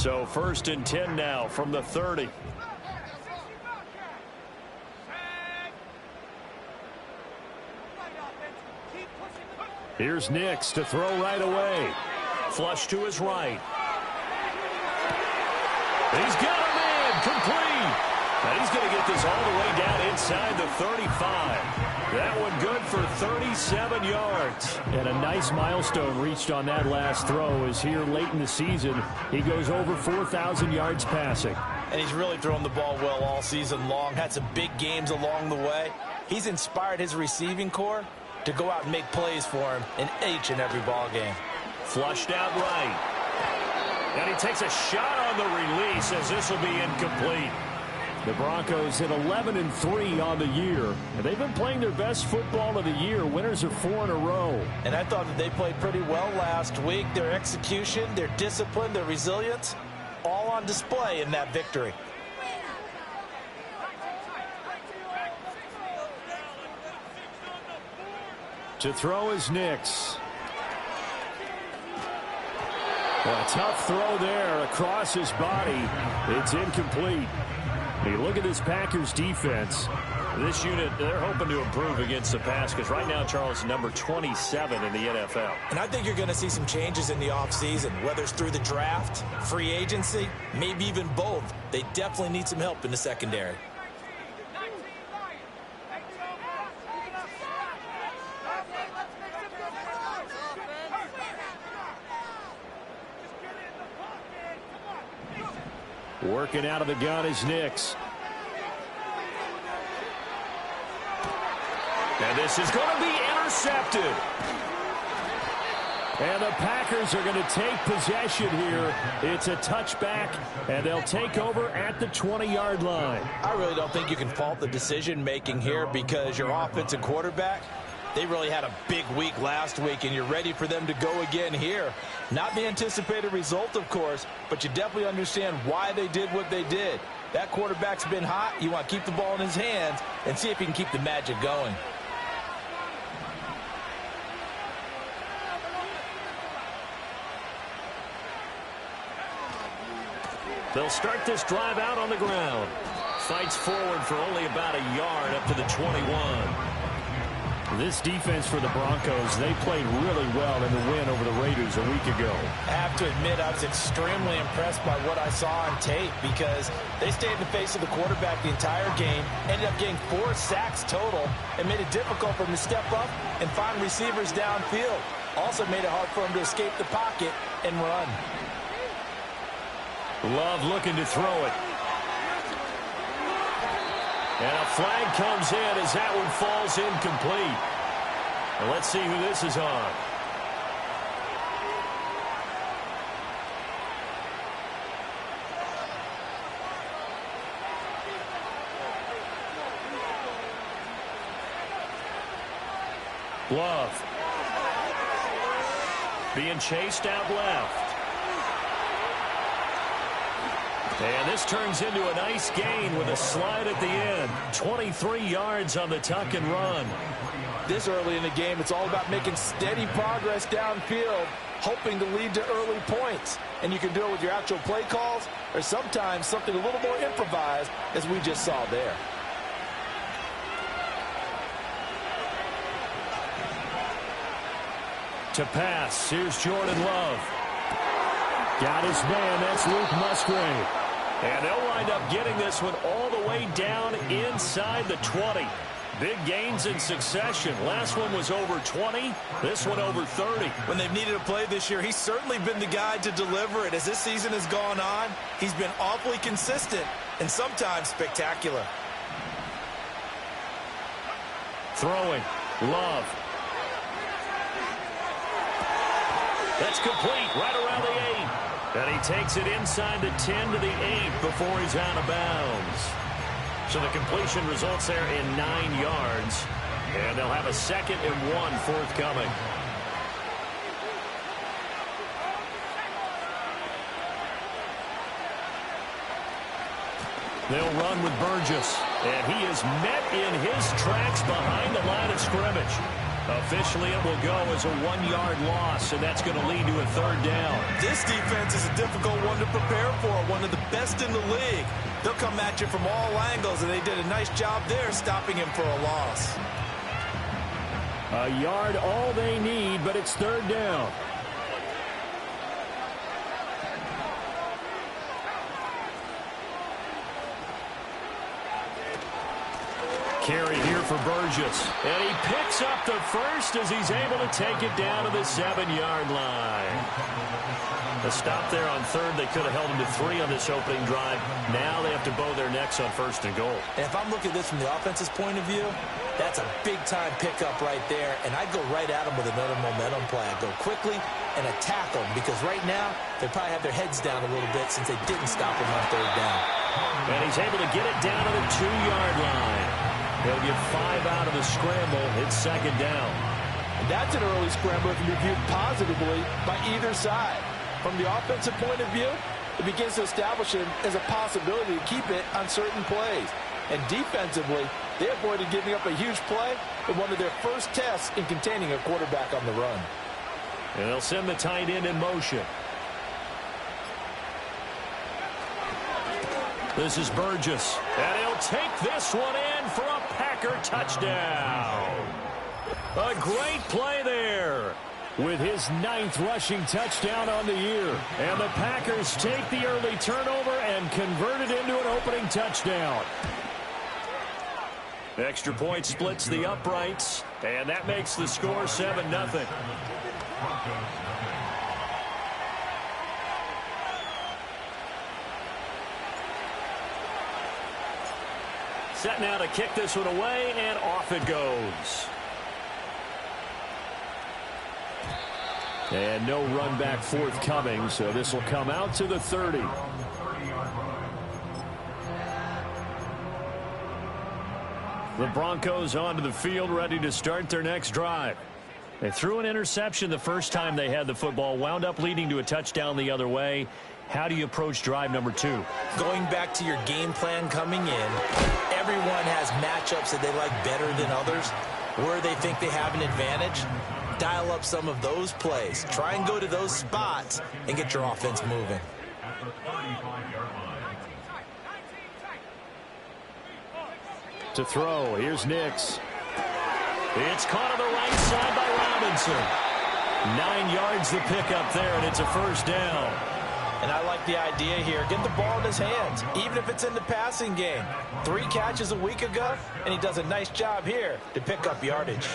So 1st and 10 now from the 30. Here's Nix to throw right away. Flush to his right. He's got a man complete. And he's going to get this all the way down inside the 35. That one good for 37 yards. And a nice milestone reached on that last throw is here late in the season. He goes over 4,000 yards passing. And he's really thrown the ball well all season long. Had some big games along the way. He's inspired his receiving corps to go out and make plays for him in each and every ball game. Flushed out right. And he takes a shot on the release as this will be incomplete. The Broncos hit 11-3 on the year, and they've been playing their best football of the year. Winners of 4 in a row. And I thought that they played pretty well last week. Their execution, their discipline, their resilience, all on display in that victory. To throw is Nix. Well, a tough throw there across his body. It's incomplete. Hey, look at this Packers defense. This unit, they're hoping to improve against the pass because right now, Charles, number 27 in the NFL. And I think you're going to see some changes in the offseason, whether it's through the draft, free agency, maybe even both. They definitely need some help in the secondary. Working out of the gun is Nix. And this is going to be intercepted. And the Packers are going to take possession here. It's a touchback, and they'll take over at the 20-yard line. I really don't think you can fault the decision-making here because your offensive quarterback, they really had a big week last week, and you're ready for them to go again here. Not the anticipated result, of course, but you definitely understand why they did what they did. That quarterback's been hot. You want to keep the ball in his hands and see if he can keep the magic going. They'll start this drive out on the ground. Fights forward for only about a yard up to the 21. This defense for the Broncos, they played really well in the win over the Raiders a week ago. I have to admit, I was extremely impressed by what I saw on tape because they stayed in the face of the quarterback the entire game, ended up getting 4 sacks total, and made it difficult for him to step up and find receivers downfield. Also made it hard for him to escape the pocket and run. Love looking to throw it. And a flag comes in as that one falls incomplete. And let's see who this is on. Love. Being chased out left. And this turns into a nice gain with a slide at the end. 23 yards on the tuck and run. This early in the game, it's all about making steady progress downfield, hoping to lead to early points. And you can do it with your actual play calls or sometimes something a little more improvised, as we just saw there. To pass, here's Jordan Love. Got his man, that's Luke Musgrave. And they'll wind up getting this one all the way down inside the 20. Big gains in succession. Last one was over 20. This one over 30. When they've needed a play this year, he's certainly been the guy to deliver it. As this season has gone on, he's been awfully consistent and sometimes spectacular. Throwing. Love. That's complete right around the 8. And he takes it inside the 10 to the 8 before he's out of bounds. So the completion results there in 9 yards. And they'll have a 2nd and 1 forthcoming. They'll run with Burgess. And he is met in his tracks behind the line of scrimmage. Officially, it will go as a 1-yard loss, and that's going to lead to a third down. This defense is a difficult one to prepare for, one of the best in the league. They'll come at you from all angles, and they did a nice job there stopping him for a loss. A yard all they need, but it's third down. Carry here for Burgess. And he picks up the first as he's able to take it down to the 7-yard line. A stop there on third. They could have held him to 3 on this opening drive. Now they have to bow their necks on first and goal. And if I'm looking at this from the offense's point of view, that's a big-time pickup right there. And I'd go right at him with another momentum play. I'd go quickly and attack them because right now they probably have their heads down a little bit since they didn't stop him on third down. And he's able to get it down to the 2-yard line. He'll get 5 out of the scramble. It's second down. And that's an early scramble that can be viewed positively by either side. From the offensive point of view, it begins to establish it as a possibility to keep it on certain plays. And defensively, they avoided giving up a huge play in one of their first tests in containing a quarterback on the run. And they'll send the tight end in motion. This is Burgess. And he'll take this one in for a Packer touchdown. A great play there with his 9th rushing touchdown on the year. And the Packers take the early turnover and convert it into an opening touchdown. Extra point splits the uprights, and that makes the score 7-0. Set now to kick this one away, and off it goes. And no run back forthcoming, so this will come out to the 30. The Broncos onto the field, ready to start their next drive. They threw an interception the first time they had the football, wound up leading to a touchdown the other way. How do you approach drive number 2? Going back to your game plan coming in, everyone has matchups that they like better than others. Where they think they have an advantage, dial up some of those plays. Try and go to those spots and get your offense moving. To throw, here's Nix. It's caught on the right side by Robinson. 9 yards the pickup there, and it's a first down. And I like the idea here. Get the ball in his hands, even if it's in the passing game. 3 catches a week ago, and he does a nice job here to pick up yardage.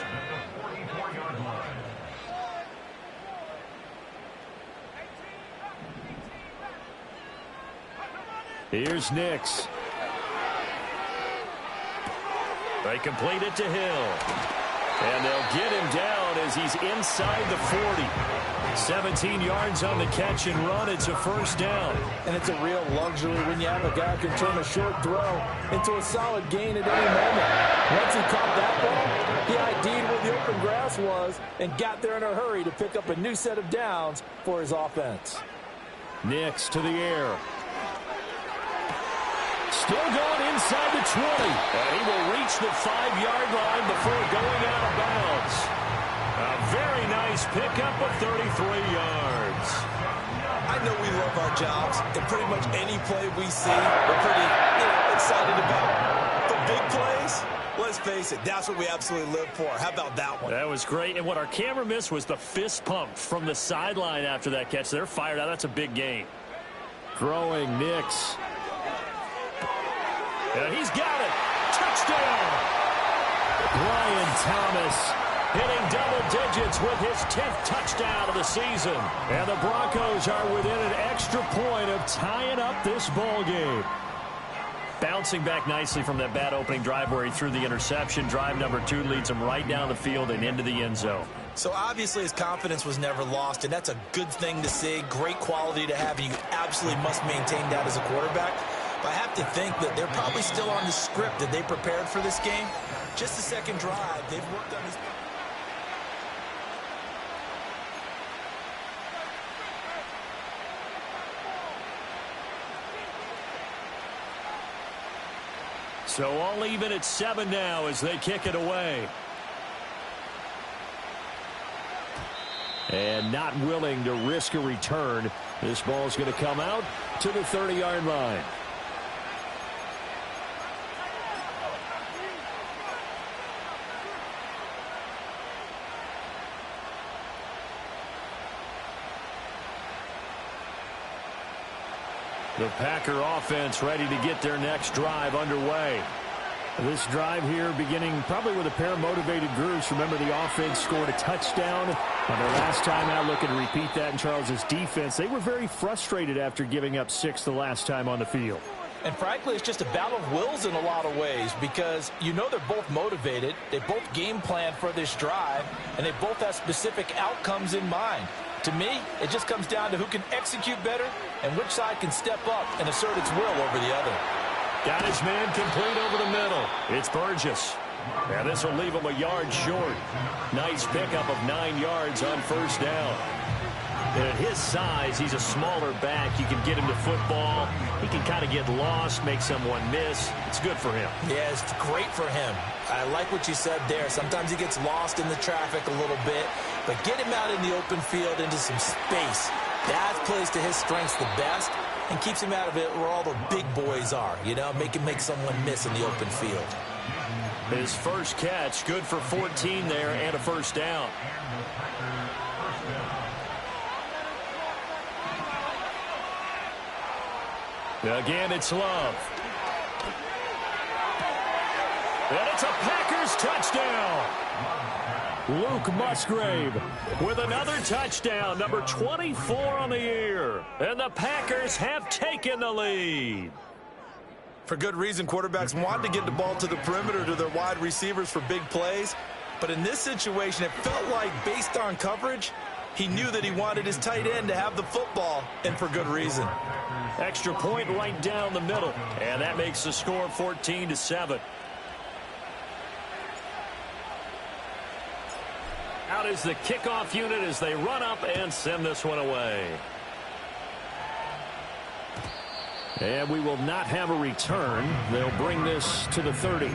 Here's Nix. They complete it to Hill. And they'll get him down as he's inside the 40. 17 yards on the catch and run. It's a first down. And it's a real luxury when you have a guy who can turn a short throw into a solid gain at any moment. Once he caught that ball, he ID'd where the open grass was and got there in a hurry to pick up a new set of downs for his offense. Nix to the air. Still going inside the 20. And he will reach the 5-yard line before going out of bounds. A very nice pickup of 33 yards. I know we love our jobs, and pretty much any play we see, we're pretty excited about. The big plays, let's face it, that's what we absolutely live for. How about that one? That was great. And what our camera missed was the fist pump from the sideline after that catch. They're fired out. That's a big gain. Throwing Nix. And he's got it. Touchdown. Brian Thomas hitting double digits with his 10th touchdown of the season. And the Broncos are within an extra point of tying up this ball game. Bouncing back nicely from that bad opening drive where he threw the interception. Drive number 2 leads him right down the field and into the end zone. So obviously his confidence was never lost, and that's a good thing to see. Great quality to have, and you absolutely must maintain that as a quarterback. But I have to think that they're probably still on the script that they prepared for this game. Just the second drive, they've worked on this. So all even at 7 now as they kick it away. and not willing to risk a return. This ball is going to come out to the 30-yard line. The Packer offense ready to get their next drive underway. This drive here beginning probably with a pair of motivated groups. Remember, the offense scored a touchdown on their last time out. Looking to repeat that in Charles's defense. They were very frustrated after giving up 6 the last time on the field. And frankly, it's just a battle of wills in a lot of ways because you know they're both motivated. They both game plan for this drive, and they both have specific outcomes in mind. To me, it just comes down to who can execute better and which side can step up and assert its will over the other. Got his man complete over the middle. It's Burgess. Now this will leave him a yard short. Nice pickup of 9 yards on first down. And at his size, he's a smaller back. You can get him to football. He can kind of get lost, make someone miss. It's good for him. Yeah, it's great for him. I like what you said there. Sometimes he gets lost in the traffic a little bit, but get him out in the open field into some space. That plays to his strengths the best and keeps him out of it where all the big boys are, you know, make someone miss in the open field. His first catch, good for 14 there and a first down. Again, it's Love. And it's a Packers touchdown. Luke Musgrave with another touchdown, number 24 on the year. And the Packers have taken the lead. For good reason, quarterbacks want to get the ball to the perimeter to their wide receivers for big plays. But in this situation, it felt like based on coverage, he knew that he wanted his tight end to have the football, and for good reason. Extra point right down the middle, and that makes the score 14-7. Out is the kickoff unit as they run up and send this one away. And we will not have a return. They'll bring this to the 30.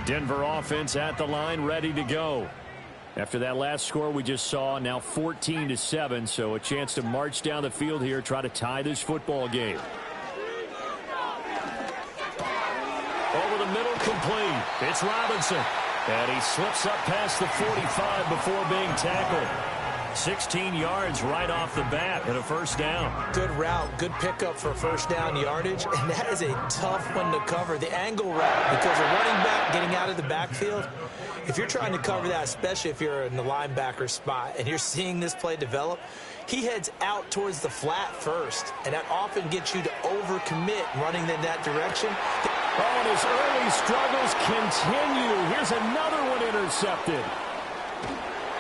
Denver offense at the line, ready to go. After that last score we just saw, now 14-7, so a chance to march down the field here, try to tie this football game. Over the middle, complete. It's Robinson. And he slips up past the 45 before being tackled. 16 yards right off the bat and a first down. Good route, good pickup for first down yardage, and that is a tough one to cover. The angle route, because a running back getting out of the backfield, if you're trying to cover that, especially if you're in the linebacker spot and you're seeing this play develop, he heads out towards the flat first, and that often gets you to overcommit running in that direction. Oh, and his early struggles continue. Here's another one intercepted.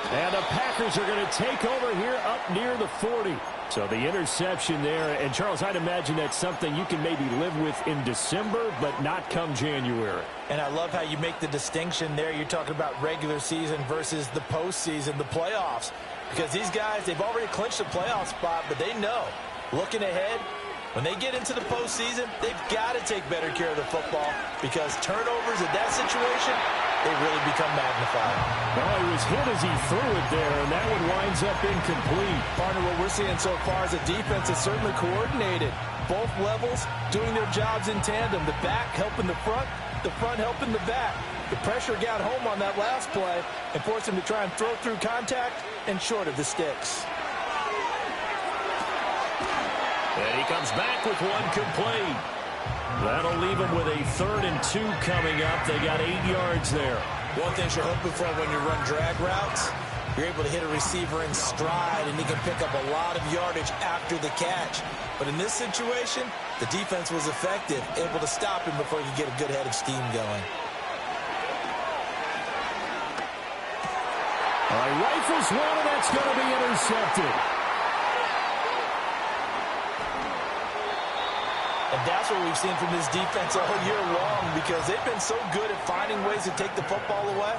And the Packers are going to take over here up near the 40. So the interception there. And, Charles, I'd imagine that's something you can maybe live with in December, but not come January. And I love how you make the distinction there. You're talking about regular season versus the postseason, the playoffs. Because these guys, they've already clinched a playoff spot, but they know, looking ahead, when they get into the postseason, they've got to take better care of the football because turnovers in that situation, they really become magnified. Well, he was hit as he threw it there, and that one winds up incomplete. Partner, what we're seeing so far is a defense that's certainly coordinated. Both levels doing their jobs in tandem. The back helping the front helping the back. The pressure got home on that last play and forced him to try and throw through contact and short of the sticks. And he comes back with one complete. That'll leave him with a 3rd and 2 coming up. They got 8 yards there. One thing you're hoping for when you run drag routes, you're able to hit a receiver in stride, and he can pick up a lot of yardage after the catch. But in this situation, the defense was effective, able to stop him before he could get a good head of steam going. All right, rifles one, and that's going to be intercepted. And that's what we've seen from this defense all year long because they've been so good at finding ways to take the football away.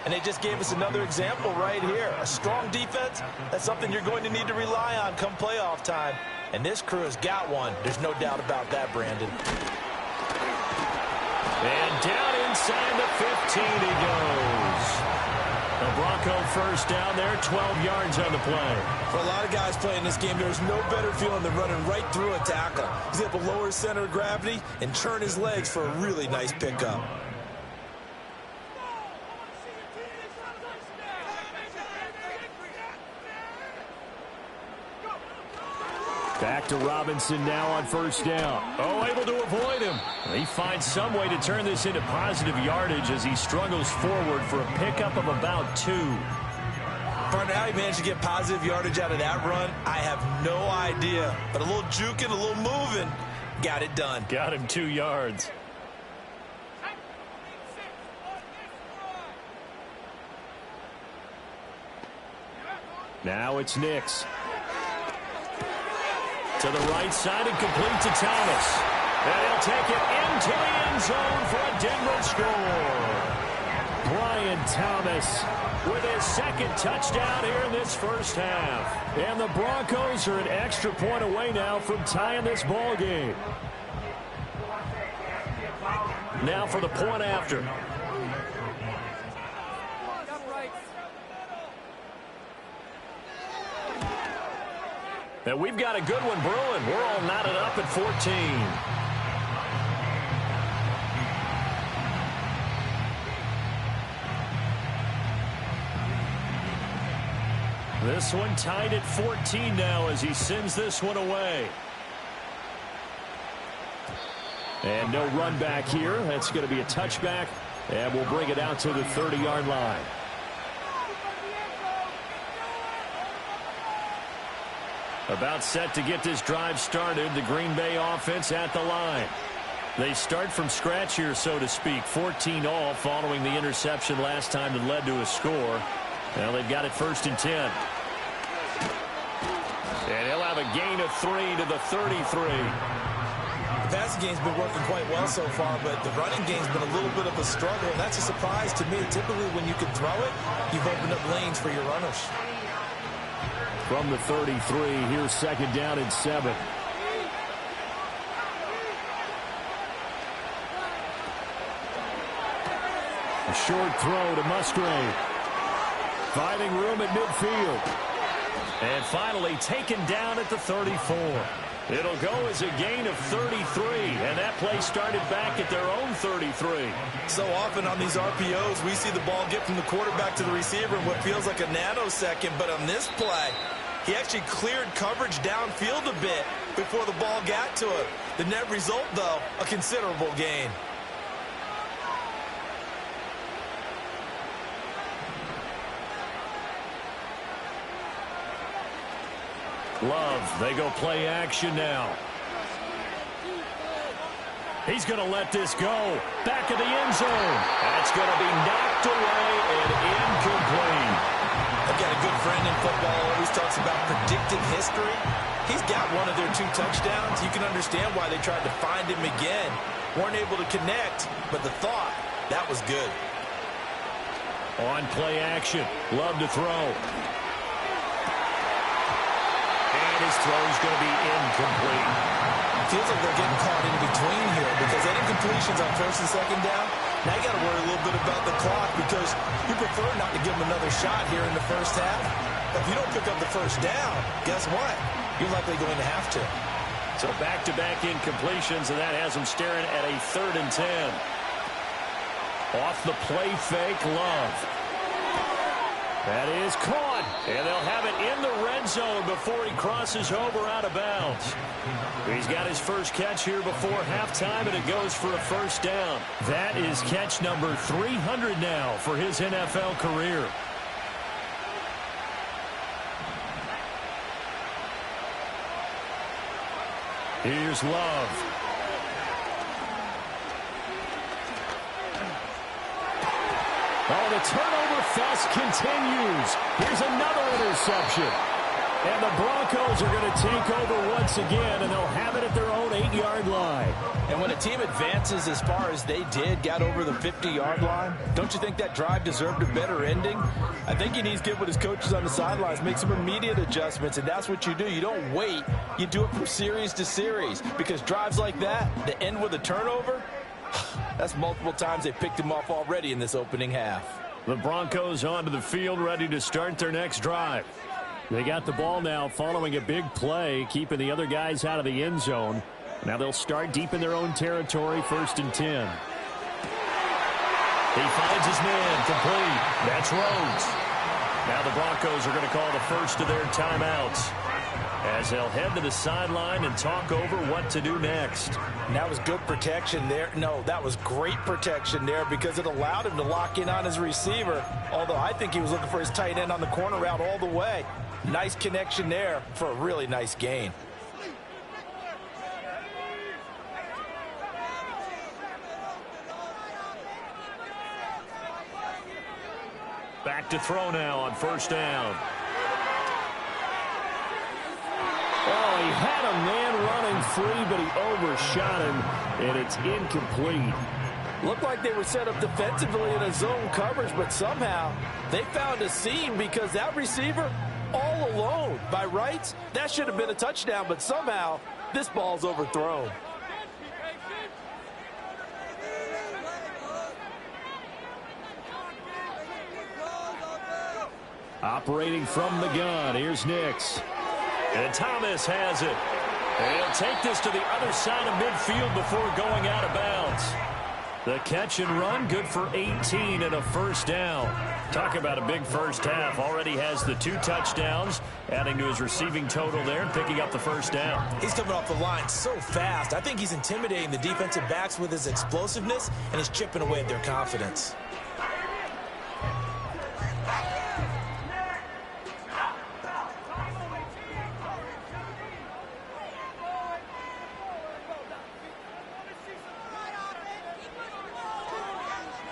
And they just gave us another example right here. A strong defense, that's something you're going to need to rely on come playoff time. And this crew has got one. There's no doubt about that, Brandon. And down inside the 15 he goes. The Bronco first down there, 12 yards on the play. For a lot of guys playing this game, there's no better feeling than running right through a tackle. He's able to lower his center of gravity and turn his legs for a really nice pickup. Back to Robinson now on first down. Oh, able to avoid him. He finds some way to turn this into positive yardage as he struggles forward for a pickup of about 2. Partner, how he managed to get positive yardage out of that run, I have no idea. But a little juking, a little moving, got it done. Got him 2 yards. Now it's Nix. To the right side and complete to Thomas. And he'll take it into the end zone for a Denver score. Brian Thomas with his second touchdown here in this first half. And the Broncos are an extra point away now from tying this ball game. Now for the point after. And we've got a good one brewing. We're all knotted up at 14. This one tied at 14 now as he sends this one away. And no run back here. That's going to be a touchback. And we'll bring it out to the 30-yard line. About set to get this drive started. The Green Bay offense at the line. They start from scratch here, so to speak. 14 all following the interception last time that led to a score. Well, they've got it 1st and 10. And he'll have a gain of 3 to the 33. The passing game's been working quite well so far, but the running game's been a little bit of a struggle, and that's a surprise to me. Typically, when you can throw it, you've opened up lanes for your runners. From the 33, here's 2nd down and 7. A short throw to Musgrave. Finding room at midfield. And finally taken down at the 34. It'll go as a gain of 33, and that play started back at their own 33. So often on these RPOs, we see the ball get from the quarterback to the receiver in what feels like a nanosecond, but on this play, he actually cleared coverage downfield a bit before the ball got to him. The net result, though, a considerable gain. Love, they go play action now. He's going to let this go. Back of the end zone. That's going to be knocked away and incomplete. I've got a good friend in football who always talks about predictive history. He's got one of their 2 touchdowns. You can understand why they tried to find him again. Weren't able to connect, but the thought, that was good. On play action. Love to throw. And his throw is going to be incomplete. Feels like they're getting caught in between here because any completions on 1st and 2nd down, now you got to worry a little bit about the clock because you prefer not to give them another shot here in the first half. But if you don't pick up the 1st down, guess what? You're likely going to have to. So back-to-back incompletions, and that has them staring at a 3rd and 10. Off the play fake, Love. That is caught, and they'll have it in the red zone before he crosses over out of bounds. He's got his first catch here before halftime, and it goes for a 1st down. That is catch number 300 now for his NFL career. Here's Love. Oh, the turnover fest continues. Here's another interception. And the Broncos are going to take over once again, and they'll have it at their own 8-yard line. And when a team advances as far as they did, got over the 50-yard line, don't you think that drive deserved a better ending? I think he needs to get with his coaches on the sidelines, make some immediate adjustments, and that's what you do. You don't wait. You do it from series to series, because drives like that end with a turnover, that's multiple times they picked him off already in this opening half. The Broncos onto the field, ready to start their next drive. They got the ball now following a big play, keeping the other guys out of the end zone. Now they'll start deep in their own territory, 1st and 10. He finds his man, complete. That's Rhodes. Now the Broncos are going to call the first of their timeouts, as they'll head to the sideline and talk over what to do next. And that was good protection there. No, that was great protection there, because it allowed him to lock in on his receiver, although I think he was looking for his tight end on the corner route all the way. Nice connection there for a really nice gain. Back to throw now on 1st down. Oh, he had a man running free, but he overshot him, and it's incomplete. Looked like they were set up defensively in a zone coverage, but somehow they found a seam, because that receiver all alone. By rights, that should have been a touchdown, but somehow this ball's overthrown. Operating from the gun, here's Nix. And Thomas has it. And he'll take this to the other side of midfield before going out of bounds. The catch and run, good for 18 and a 1st down. Talk about a big first half. Already has the 2 touchdowns, adding to his receiving total there and picking up the 1st down. He's coming off the line so fast. I think he's intimidating the defensive backs with his explosiveness, and he's chipping away at their confidence.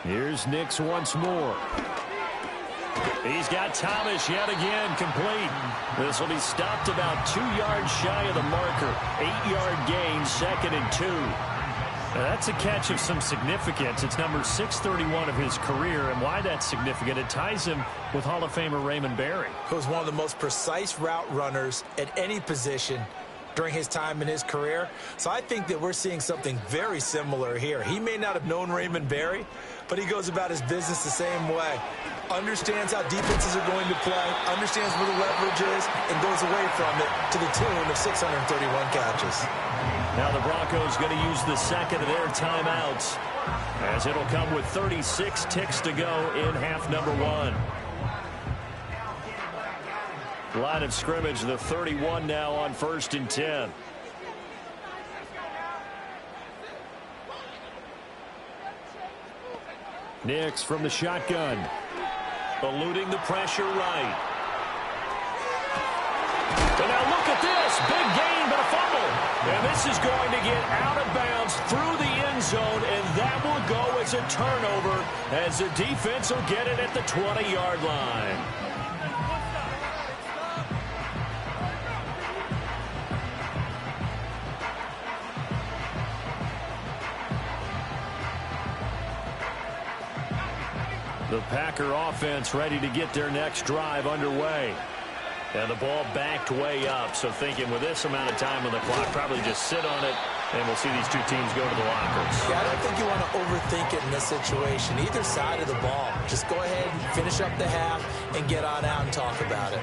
Here's Nix once more. He's got Thomas yet again, complete. This will be stopped about 2 yards shy of the marker. 8-yard gain, 2nd and 2. Now that's a catch of some significance. It's number 631 of his career, and why that's significant, it ties him with Hall of Famer Raymond Berry, who was one of the most precise route runners at any position during his time in his career. So I think that we're seeing something very similar here. He may not have known Raymond Berry, but he goes about his business the same way. Understands how defenses are going to play, understands where the leverage is, and goes away from it to the tune of 631 catches. Now the Broncos going to use the 2nd of their timeouts, as it'll come with 36 ticks to go in half number 1. Line of scrimmage, the 31 now on 1st and 10. Nix from the shotgun. Eluding the pressure right. And now look at this. Big gain, but a fumble. And this is going to get out of bounds through the end zone, and that will go as a turnover, as the defense will get it at the 20-yard line. The Packer offense ready to get their next drive underway. And the ball backed way up, so thinking with this amount of time on the clock, probably just sit on it, and we'll see these two teams go to the lockers. Yeah, I don't think you want to overthink it in this situation. Either side of the ball. Just go ahead and finish up the half and get on out and talk about it.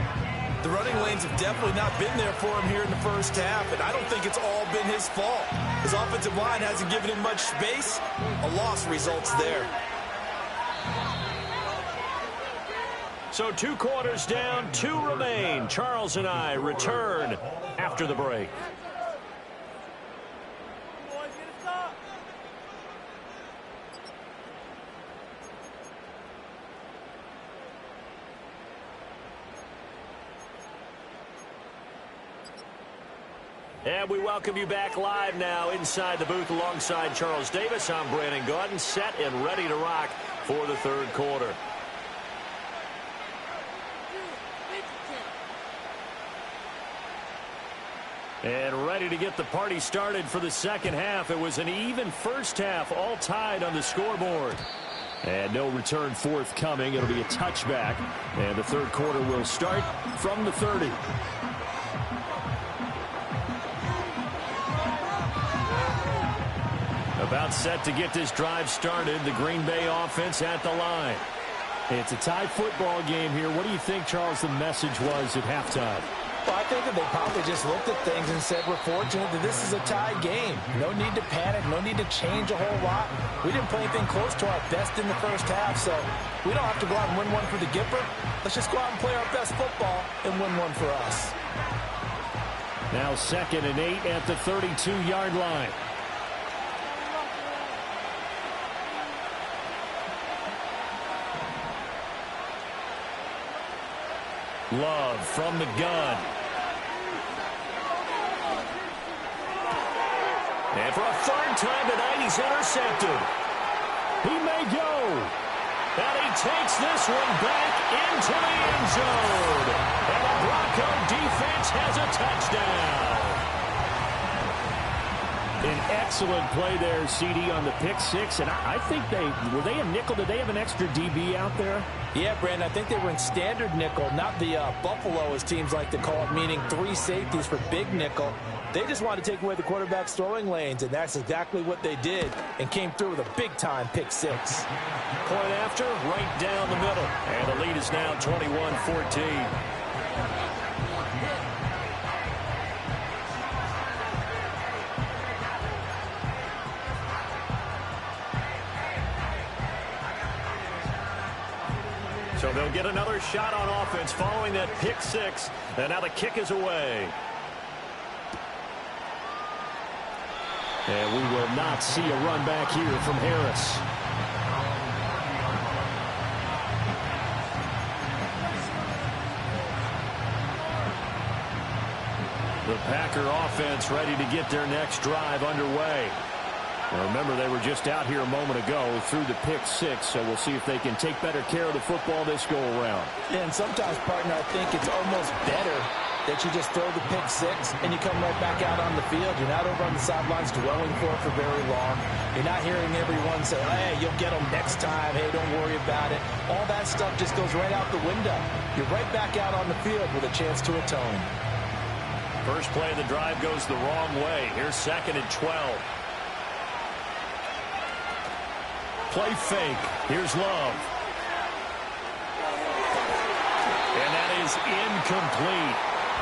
The running lanes have definitely not been there for him here in the first half, and I don't think it's all been his fault. His offensive line hasn't given him much space. A loss results there. So 2 quarters down, 2 remain. Charles and I return after the break. And we welcome you back live now inside the booth alongside Charles Davis. I'm Brandon Gaudin, set and ready to rock for the 3rd quarter. And ready to get the party started for the second half. It was an even first half, all tied on the scoreboard. And no return forthcoming. It'll be a touchback. And the third quarter will start from the 30. About set to get this drive started. The Green Bay offense at the line. It's a tie football game here. What do you think, Charles, the message was at halftime? Well, I think that they probably just looked at things and said, we're fortunate that this is a tie game. No need to panic. No need to change a whole lot. We didn't play anything close to our best in the first half, so we don't have to go out and win one for the Gipper. Let's just go out and play our best football and win one for us. Now 2nd and 8 at the 32-yard line. Love from the gun. And for a third time tonight, he's intercepted. He may go. And he takes this one back into the end zone. And the Bronco defense has a touchdown. An excellent play there, CD, on the pick six. And I think were they a nickel? Did they have an extra DB out there? Yeah, Brandon, I think they were in standard nickel, not the Buffalo, as teams like to call it, meaning 3 safeties for big nickel. They just wanted to take away the quarterback's throwing lanes, and that's exactly what they did, and came through with a big-time pick six. Point after, right down the middle. And the lead is now 21-14. So they'll get another shot on offense following that pick six. And now the kick is away. And we will not see a run back here from Harris. The Packer offense ready to get their next drive underway. Now remember, they were just out here a moment ago through the pick six, so we'll see if they can take better care of the football this go-around. Yeah, and sometimes, partner, I think it's almost better that you just throw the pick six and you come right back out on the field. You're not over on the sidelines dwelling for it for very long. You're not hearing everyone say, hey, you'll get them next time. Hey, don't worry about it. All that stuff just goes right out the window. You're right back out on the field with a chance to atone. First play of the drive goes the wrong way. Here's 2nd and 12. Play fake. Here's Love. And that is incomplete.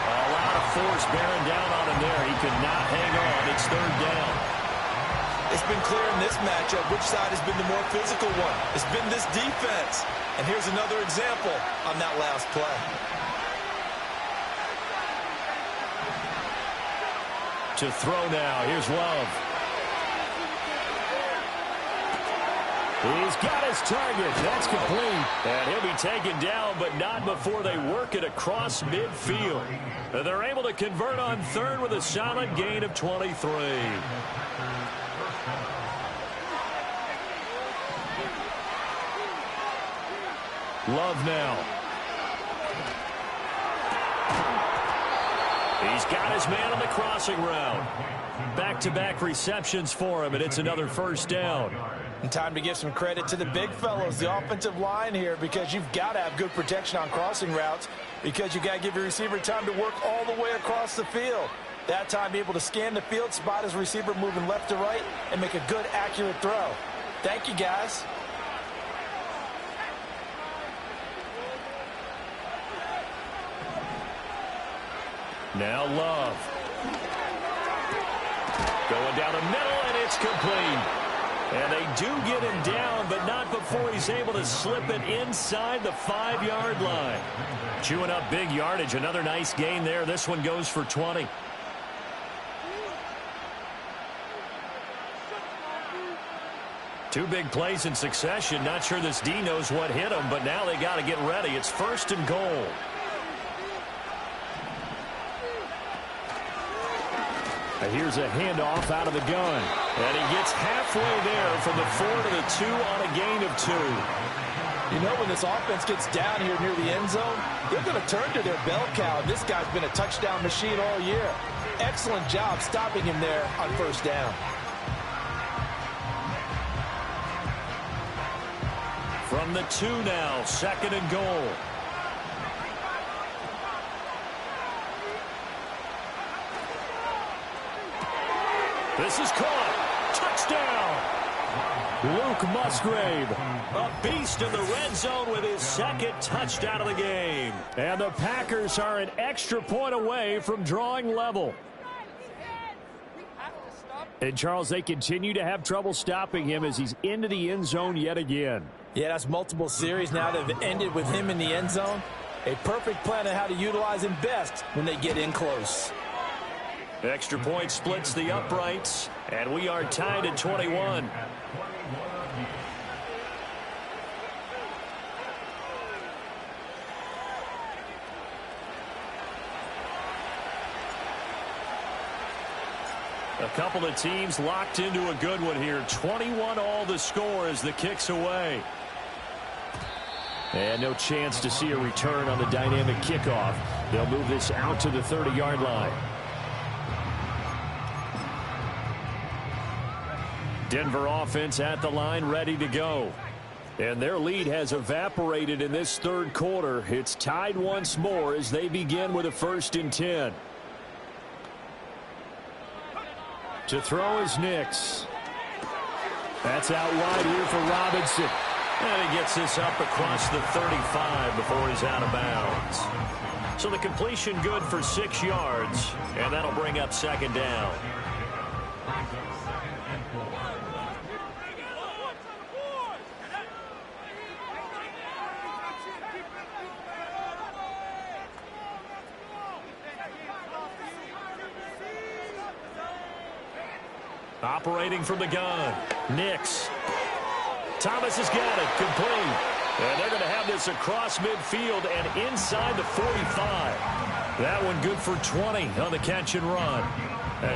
A lot of force bearing down on him there. He could not hang on. It's 3rd down. It's been clear in this matchup which side has been the more physical one. It's been this defense. And here's another example on that last play. To throw now. Here's Love. He's got his target. That's complete. And he'll be taken down, but not before they work it across midfield. And they're able to convert on 3rd with a solid gain of 23. Love now. He's got his man on the crossing route. Back-to-back receptions for him, and it's another 1st down. And time to give some credit to the big fellows, the offensive line here, because you've got to have good protection on crossing routes, because you've got to give your receiver time to work all the way across the field. That time, be able to scan the field, spot his receiver moving left to right, and make a good, accurate throw. Thank you, guys. Now Love. Going down the middle, and it's complete. And they do get him down, but not before he's able to slip it inside the 5-yard line. Chewing up big yardage. Another nice gain there. This one goes for 20. Two big plays in succession. Not sure this D knows what hit him, but now they got to get ready. It's 1st and goal. Here's a handoff out of the gun. And he gets halfway there from the 4 to the 2 on a gain of 2. You know, when this offense gets down here near the end zone, they're going to turn to their bell cow. This guy's been a touchdown machine all year. excellent job stopping him there on first down. From the 2 now, 2nd and goal. This is caught. Touchdown. Luke Musgrave, a beast in the red zone with his 2nd touchdown of the game. And the Packers are an extra point away from drawing level. And, Charles, they continue to have trouble stopping him as he's into the end zone yet again. Yeah, that's multiple series now that have ended with him in the end zone. A perfect plan on how to utilize him best when they get in close. Extra point splits the uprights, and we are tied at 21. A couple of teams locked into a good one here. 21 all the score as the kick's away. And no chance to see a return on the dynamic kickoff. They'll move this out to the 30-yard line. Denver offense at the line, ready to go. And their lead has evaporated in this 3rd quarter. It's tied once more as they begin with a 1st and 10. To throw is Nix. That's out wide here for Robinson. And he gets this up across the 35 before he's out of bounds. So the completion good for 6 yards, and that'll bring up 2nd down. Operating from the gun, Nix. Thomas has got it, complete. And they're going to have this across midfield and inside the 45. That one good for 20 on the catch and run.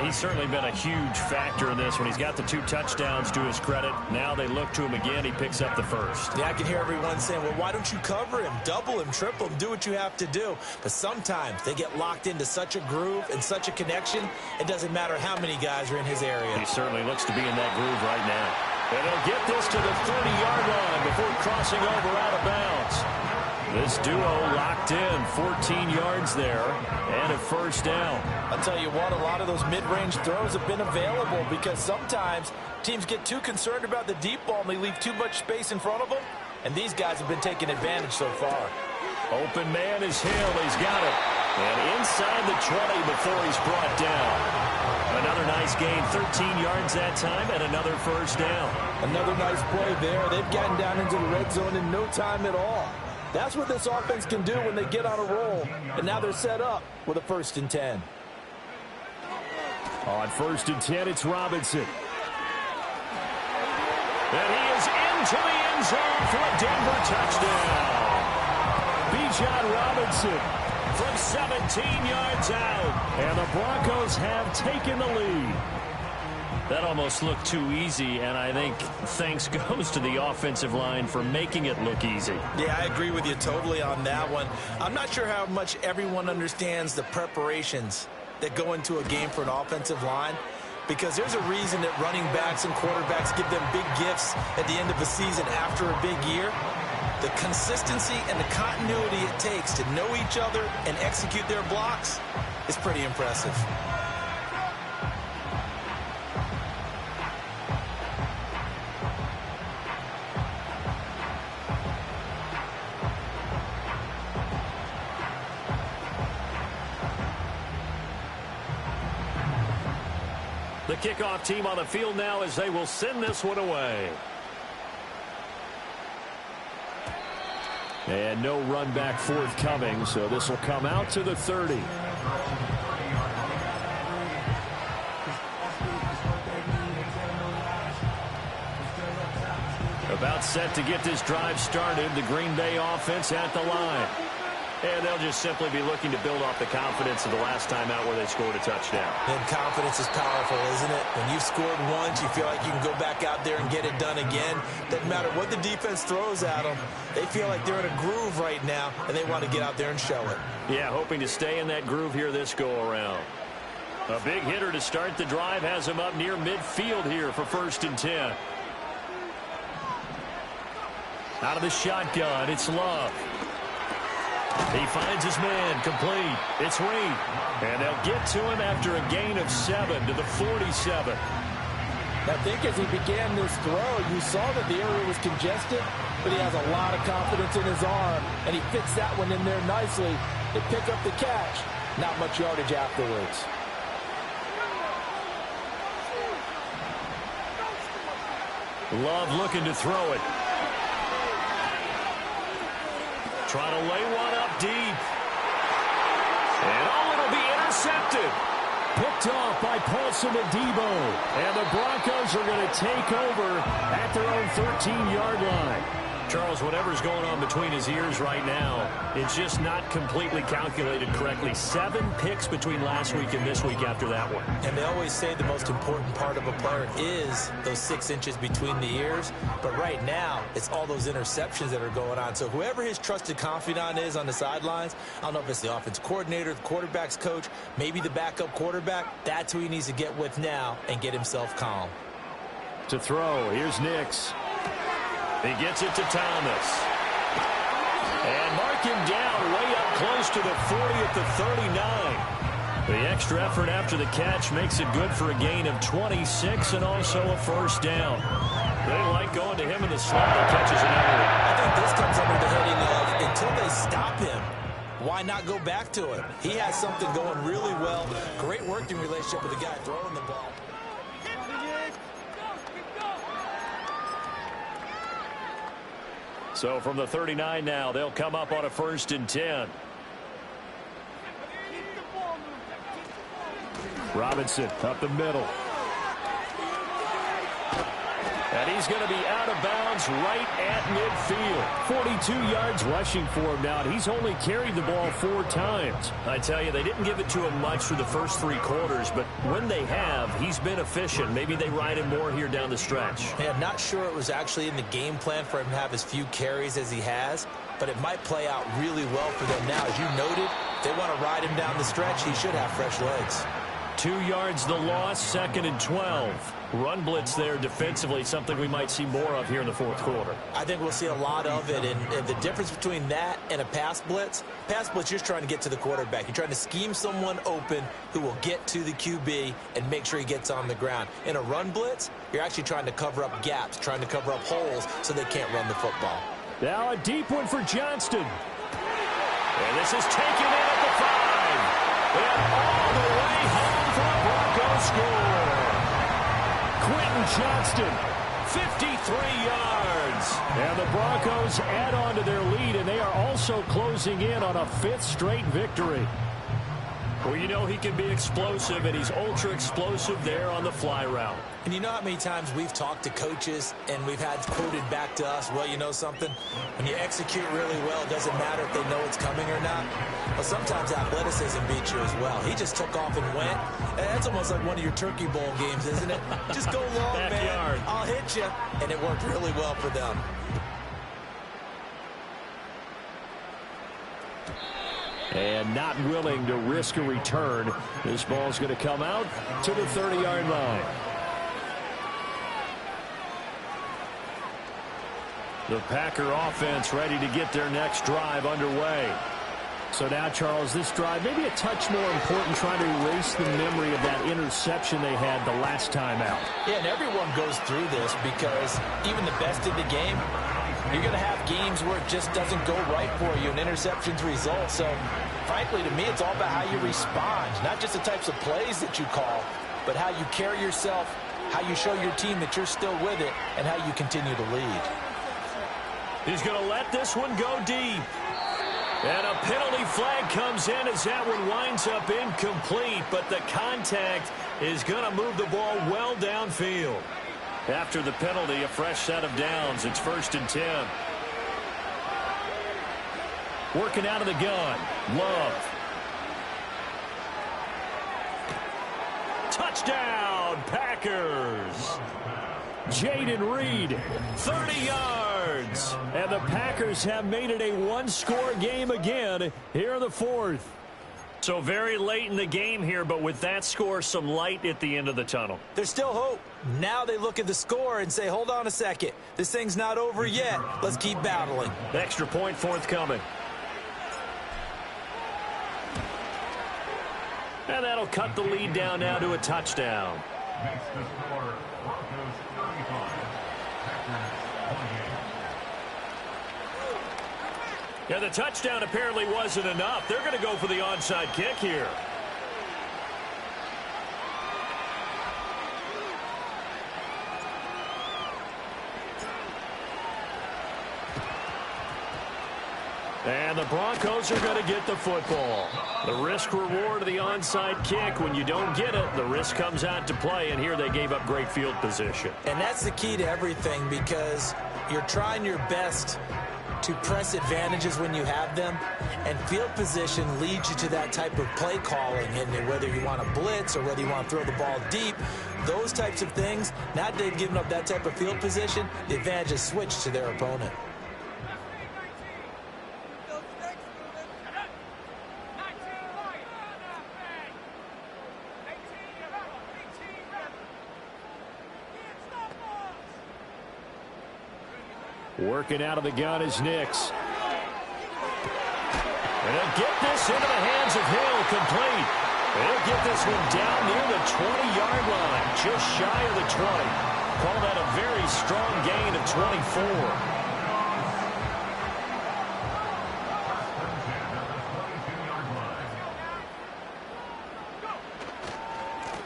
He's certainly been a huge factor in this when he's got the 2 touchdowns to his credit. Now they look to him again. He picks up the 1st. Yeah, I can hear everyone saying, well, why don't you cover him, double him, triple him, do what you have to do. But sometimes they get locked into such a groove and such a connection, it doesn't matter how many guys are in his area. He certainly looks to be in that groove right now. And they'll get this to the 30-yard line before crossing over out of bounds. This duo locked in, 14 yards there, and a 1st down. I'll tell you what, a lot of those mid-range throws have been available because sometimes teams get too concerned about the deep ball and they leave too much space in front of them, and these guys have been taking advantage so far. Open man is Hill. He's got it. And inside the 20 before he's brought down. Another nice gain, 13 yards that time, and another 1st down. Another nice play there. They've gotten down into the red zone in no time at all. That's what this offense can do when they get on a roll. And now they're set up with a 1st and 10. On 1st and 10, it's Robinson. And he is into the end zone for a Denver touchdown. Bijan Robinson from 17 yards out. And the Broncos have taken the lead. That almost looked too easy, and I think thanks goes to the offensive line for making it look easy. Yeah, I agree with you totally on that one. I'm not sure how much everyone understands the preparations that go into a game for an offensive line, because there's a reason that running backs and quarterbacks give them big gifts at the end of the season after a big year. The consistency and the continuity it takes to know each other and execute their blocks is pretty impressive. The kickoff team on the field now as they will send this one away. And no run back forthcoming, so this will come out to the 30. About set to get this drive started, the Green Bay offense at the line. And they'll just simply be looking to build off the confidence of the last time out where they scored a touchdown. And confidence is powerful, isn't it? When you've scored once, you feel like you can go back out there and get it done again. Doesn't matter what the defense throws at them. They feel like they're in a groove right now, and they want to get out there and show it. Yeah, hoping to stay in that groove here this go-around. A big hitter to start the drive has him up near midfield here for 1st and 10. Out of the shotgun, it's Love. He finds his man, complete. It's Reed. And they'll get to him after a gain of 7 to the 47. I think as he began this throw, you saw that the area was congested, but he has a lot of confidence in his arm, and he fits that one in there nicely. They pick up the catch. Not much yardage afterwards. Love looking to throw it. Trying to lay one up deep. And it'll be intercepted. Picked off by Paulson Adebo. And the Broncos are going to take over at their own 13-yard line. Charles, whatever's going on between his ears right now, it's just not completely calculated correctly. 7 picks between last week and this week after that one. And they always say the most important part of a player is those 6 inches between the ears. But right now, it's all those interceptions that are going on. So whoever his trusted confidant is on the sidelines, I don't know if it's the offense coordinator, the quarterback's coach, maybe the backup quarterback, that's who he needs to get with now and get himself calm. To throw, here's Nix. He gets it to Thomas. And mark him down way up close to the 40 at the 39. The extra effort after the catch makes it good for a gain of 26 and also a 1st down. They like going to him in the slot. He catches another one. I think this comes under the heading of until they stop him, why not go back to it? He has something going really well. Great working relationship with the guy throwing the ball. So from the 39 now, they'll come up on a 1st and 10. Robinson up the middle. And he's going to be out of bounds right at midfield. 42 yards rushing for him now, and he's only carried the ball 4 times. I tell you, they didn't give it to him much for the first 3 quarters, but when they have, he's been efficient. Maybe they ride him more here down the stretch. Hey, I'm not sure it was actually in the game plan for him to have as few carries as he has, but it might play out really well for them now. As you noted, if they want to ride him down the stretch, he should have fresh legs. 2 yards the loss, 2nd and 12. Run blitz there defensively, something we might see more of here in the 4th quarter. I think we'll see a lot of it, and the difference between that and a pass blitz, you're just trying to get to the quarterback. You're trying to scheme someone open who will get to the QB and make sure he gets on the ground. In a run blitz, you're actually trying to cover up gaps, trying to cover up holes so they can't run the football. Now a deep one for Johnston. And this is taken in at the 5. And all the way home for a Broncos score. Quentin Johnston, 53 yards. And the Broncos add on to their lead, and they are also closing in on a 5th straight victory. Well, you know he can be explosive, and he's ultra-explosive there on the fly route. And you know how many times we've talked to coaches and we've had quoted back to us, well, you know something? When you execute really well, it doesn't matter if they know it's coming or not. But sometimes athleticism beats you as well. He just took off and went. And that's almost like one of your Turkey Bowl games, isn't it? Just go long, Backyard. man. I'll hit you. And it worked really well for them. And not willing to risk a return. This ball's going to come out to the 30-yard line. The Packer offense ready to get their next drive underway. So now, Charles, this drive maybe a touch more important, trying to erase the memory of that interception they had the last time out. Yeah, and everyone goes through this because even the best in the game, you're going to have games where it just doesn't go right for you and interceptions result. So, frankly, to me, it's all about how you respond. Not just the types of plays that you call, but how you carry yourself, how you show your team that you're still with it, and how you continue to lead. He's going to let this one go deep. And a penalty flag comes in as that one winds up incomplete, but the contact is going to move the ball well downfield. After the penalty, a fresh set of downs. It's 1st and 10. Working out of the gun. Love. Touchdown, Packers. Jayden Reed, 30 yards. And the Packers have made it a one-score game again here in the 4th. So very late in the game here, but with that score, some light at the end of the tunnel. There's still hope. Now they look at the score and say, hold on a second. This thing's not over yet. Let's keep battling. Extra point forthcoming. And that'll cut the lead down now to a touchdown. Makes the score Broncos 35, Packers 28. Yeah, the touchdown apparently wasn't enough. They're going to go for the onside kick here. And the Broncos are going to get the football. The risk-reward of the onside kick. When you don't get it, the risk comes out to play, and here they gave up great field position. And that's the key to everything, because you're trying your best to press advantages when you have them, and field position leads you to that type of play calling. And whether you want to blitz or whether you want to throw the ball deep, those types of things, now that they've given up that type of field position, the advantage is switched to their opponent. Working out of the gun is Nix. And he'll get this into the hands of Hill, complete. He'll get this one down near the 20-yard line, just shy of the 20. Call that a very strong gain of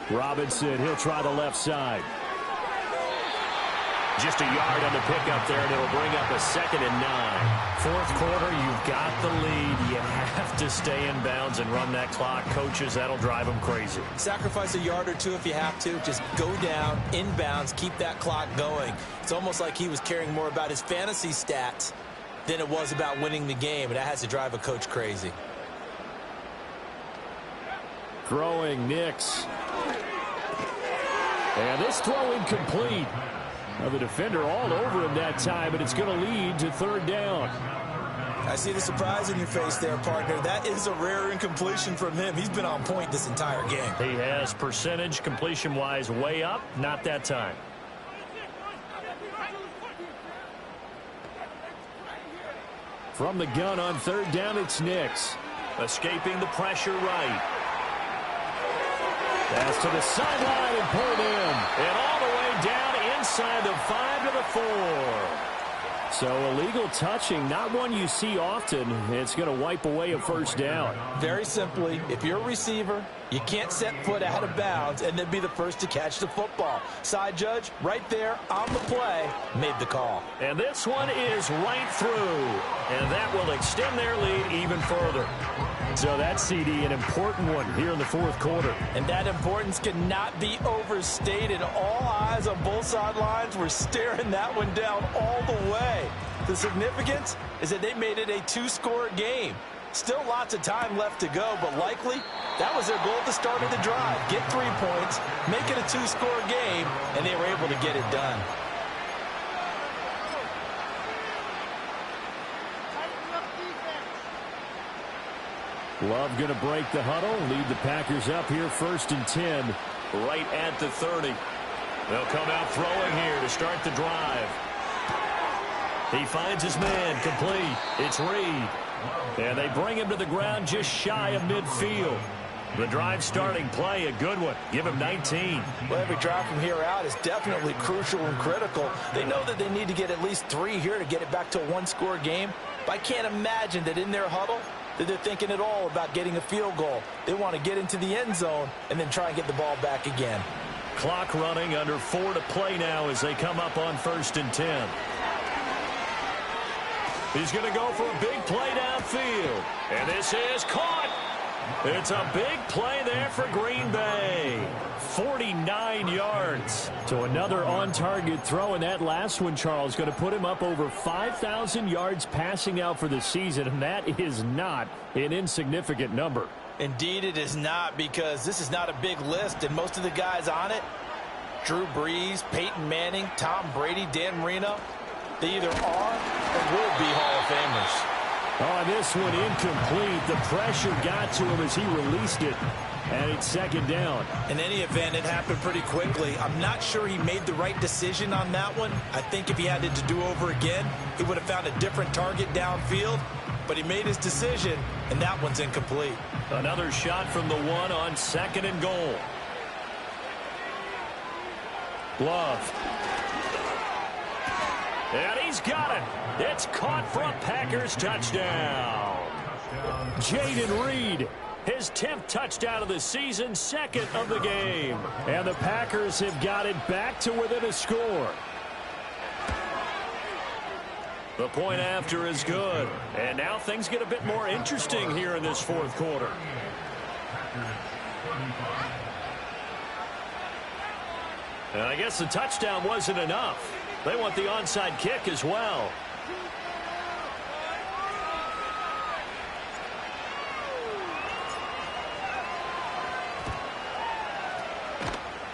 24. Robinson, he'll try the left side. Just a yard on the pickup there, and it'll bring up a 2nd and 9. Fourth quarter, you've got the lead. You have to stay in bounds and run that clock. Coaches, that'll drive them crazy. Sacrifice a yard or two if you have to. Just go down, in bounds, keep that clock going. It's almost like he was caring more about his fantasy stats than it was about winning the game, and that has to drive a coach crazy. Throwing Nix. And this throw incomplete. Now the defender all over him that time, but it's going to lead to 3rd down. I see the surprise in your face there, partner. That is a rare incompletion from him. He's been on point this entire game. He has percentage completion-wise way up, not that time. From the gun on 3rd down, it's Nix. Escaping the pressure right. Pass to the sideline and pulled in. And all the way down inside the 5 to the 4. So illegal touching, not one you see often. It's going to wipe away a 1st down. Very simply, if you're a receiver, you can't set foot out of bounds and then be the first to catch the football. Side judge, right there on the play, made the call. And this one is right through. And that will extend their lead even further. So that's, CD, an important one here in the 4th quarter. And that importance cannot be overstated. All eyes on both sidelines were staring that one down all the way. The significance is that they made it a 2-score game. Still lots of time left to go, but likely that was their goal at the start of the drive. Get 3 points, make it a 2-score game, and they were able to get it done. Love going to break the huddle, lead the Packers up here 1st and 10. Right at the 30. They'll come out throwing here to start the drive. He finds his man, complete. It's Reed. And they bring him to the ground just shy of midfield. The drive starting play, a good one. Give him 19. Well, every drive from here out is definitely crucial and critical. They know that they need to get at least 3 here to get it back to a 1-score game. But I can't imagine that in their huddle that they're thinking at all about getting a field goal. They want to get into the end zone and then try and get the ball back again. Clock running, under 4 to play now as they come up on 1st and 10. He's going to go for a big play downfield. And this is caught. It's a big play there for Green Bay. 49 yards. So another on-target throw, and that last one, Charles, going to put him up over 5,000 yards passing out for the season, and that is not an insignificant number. Indeed it is not, because this is not a big list, and most of the guys on it, Drew Brees, Peyton Manning, Tom Brady, Dan Marino, they either are or will be Hall of Famers. Oh, this one incomplete. The pressure got to him as he released it. And it's second down. In any event, it happened pretty quickly. I'm not sure he made the right decision on that one. I think if he had to do over again, he would have found a different target downfield. But he made his decision, and that one's incomplete. Another shot from the one on second and goal. Love. And he's got it. It's caught for a Packers touchdown. Jayden Reed, his 10th touchdown of the season, second of the game. And the Packers have got it back to within a score. The point after is good. And now things get a bit more interesting here in this fourth quarter. And I guess the touchdown wasn't enough. They want the onside kick as well.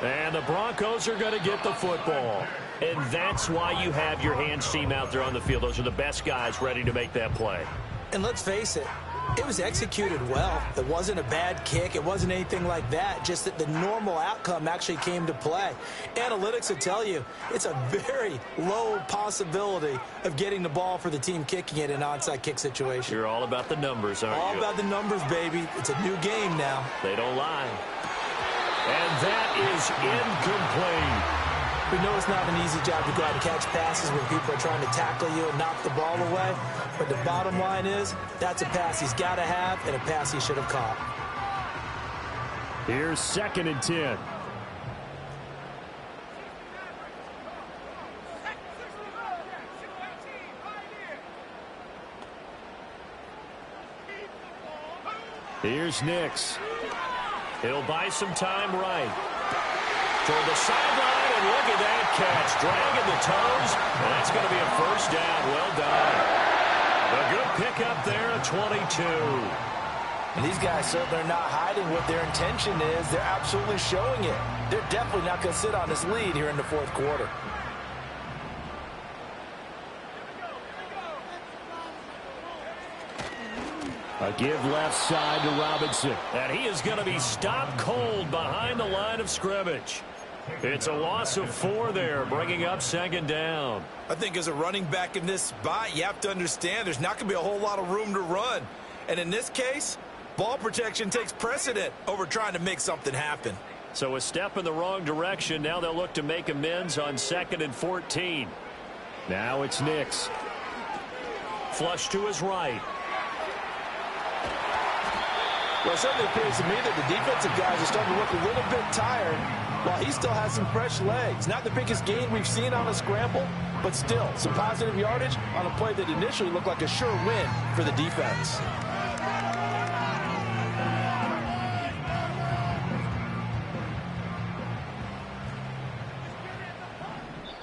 And the Broncos are going to get the football. And that's why you have your hands team out there on the field. Those are the best guys ready to make that play. And let's face it, it was executed well. It wasn't a bad kick. It wasn't anything like that. Just that the normal outcome actually came to play. Analytics will tell you it's a very low possibility of getting the ball for the team kicking it in an onside kick situation. You're all about the numbers, aren't you? All about the numbers, baby. It's a new game now. They don't lie. And that is incomplete. We know it's not an easy job to go out and catch passes when people are trying to tackle you and knock the ball away. But the bottom line is, that's a pass he's got to have and a pass he should have caught. Here's second and 10. Here's Nix. He'll buy some time right. Toward the sideline, and look at that catch. Dragging the toes, and that's going to be a first down. Well done. A good pickup there at 22. And these guys certainly are not hiding what their intention is. They're absolutely showing it. They're definitely not going to sit on this lead here in the fourth quarter. A give left side to Robinson. And he is going to be stopped cold behind the line of scrimmage. It's a loss of 4 there, bringing up second down. I think as a running back in this spot, you have to understand there's not going to be a whole lot of room to run. And in this case, ball protection takes precedent over trying to make something happen. So a step in the wrong direction. Now they'll look to make amends on second and 14. Now it's Nix. Flush to his right. Well, it certainly appears to me that the defensive guys are starting to look a little bit tired while he still has some fresh legs. Not the biggest gain we've seen on a scramble, but still some positive yardage on a play that initially looked like a sure win for the defense.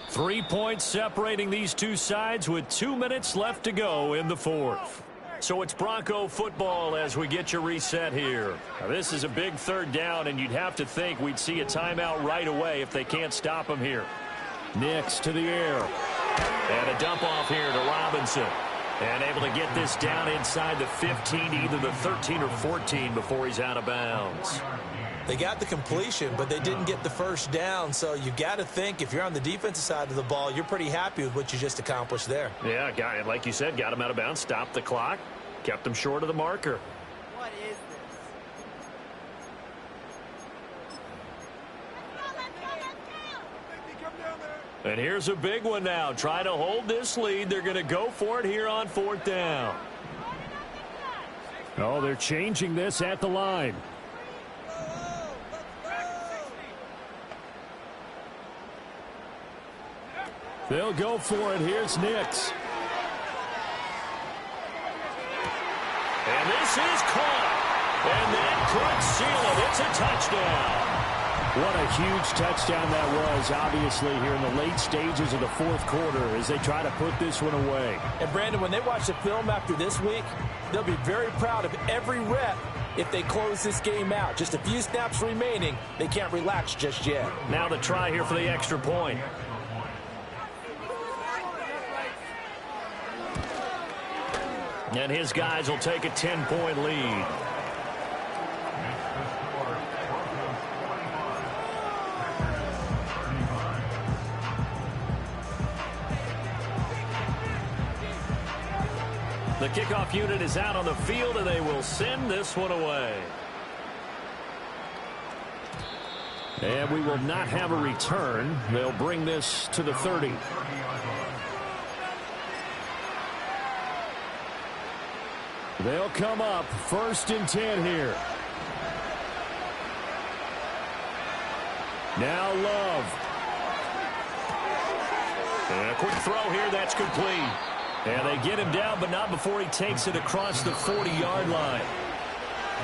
Three points separating these two sides with 2 minutes left to go in the fourth. So it's Bronco football as we get you reset here. Now, this is a big third down, and you'd have to think we'd see a timeout right away if they can't stop him here. Nix to the air. And a dump off here to Robinson. And able to get this down inside the 15, either the 13 or 14 before he's out of bounds. They got the completion, but they didn't get the first down. So you got to think if you're on the defensive side of the ball, you're pretty happy with what you just accomplished there. Yeah, like you said, got him out of bounds, stopped the clock, kept him short of the marker. What is this? And here's a big one now. Try to hold this lead. They're going to go for it here on fourth down. Oh, they're changing this at the line. They'll go for it. Here's Nix. And this is caught. And that could seal it. It's a touchdown. What a huge touchdown that was, obviously, here in the late stages of the fourth quarter as they try to put this one away. And, Brandon, when they watch the film after this week, they'll be very proud of every rep if they close this game out. Just a few snaps remaining. They can't relax just yet. Now the try here for the extra point. And his guys will take a 10-point lead. The kickoff unit is out on the field, and they will send this one away. And we will not have a return. They'll bring this to the 30. They'll come up 1st and 10 here. Now Love. And a quick throw here, that's complete. And they get him down, but not before he takes it across the 40-yard line.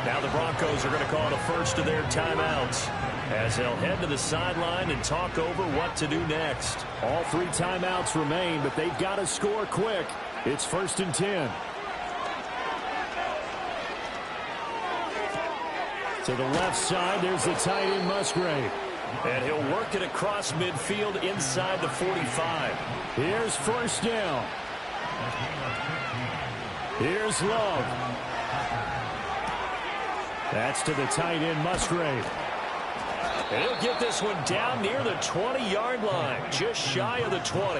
Now the Broncos are going to call the first of their timeouts as they'll head to the sideline and talk over what to do next. All 3 timeouts remain, but they've got to score quick. It's 1st and 10. To the left side, there's the tight end Musgrave. And he'll work it across midfield inside the 45. Here's 1st down. Here's Love. That's to the tight end Musgrave. And he'll get this one down near the 20-yard line, just shy of the 20.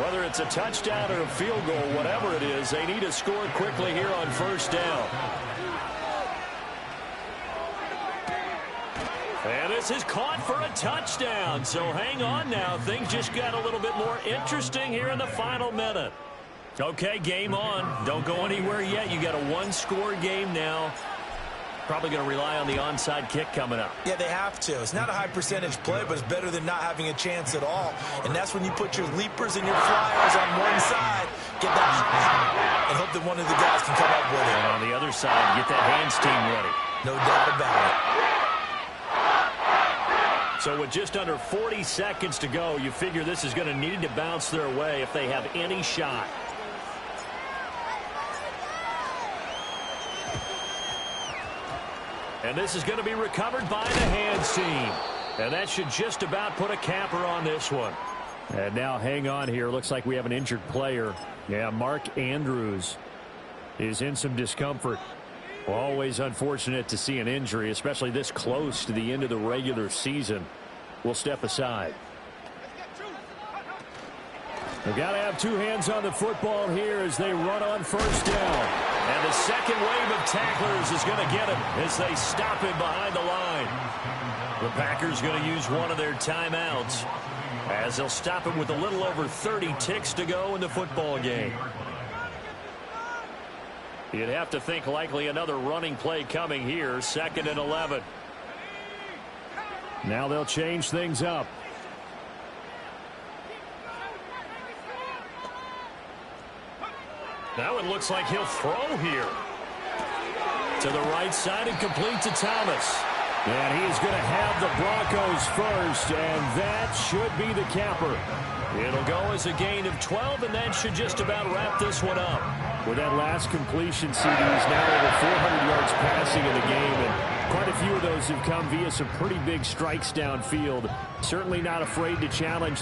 Whether it's a touchdown or a field goal, whatever it is, they need to score quickly here on 1st down. And this is caught for a touchdown. So hang on now. Things just got a little bit more interesting here in the final minute. Okay, game on. Don't go anywhere yet. You got a 1-score game now. Probably going to rely on the onside kick coming up. Yeah, they have to. It's not a high percentage play, but it's better than not having a chance at all. And that's when you put your leapers and your flyers on one side, get that high, and hope that one of the guys can come up with it. And on the other side, get that hands team ready. No doubt about it. So with just under 40 seconds to go, you figure this is going to need to bounce their way if they have any shot. And this is going to be recovered by the hands team. And that should just about put a capper on this one. And now hang on here. Looks like we have an injured player. Yeah, Mark Andrews is in some discomfort. Always unfortunate to see an injury, especially this close to the end of the regular season. We'll step aside. They've got to have 2 hands on the football here as they run on 1st down. And the second wave of tacklers is going to get him as they stop him behind the line. The Packers going to use one of their timeouts as they'll stop him with a little over 30 ticks to go in the football game. You'd have to think likely another running play coming here. 2nd and 11. Now they'll change things up. Now it looks like he'll throw here. To the right side and complete to Thomas. And he is going to have the Broncos first, and that should be the capper. It'll go as a gain of 12, and that should just about wrap this one up. With that last completion, CD's now over 400 yards passing in the game, and quite a few of those have come via some pretty big strikes downfield. Certainly not afraid to challenge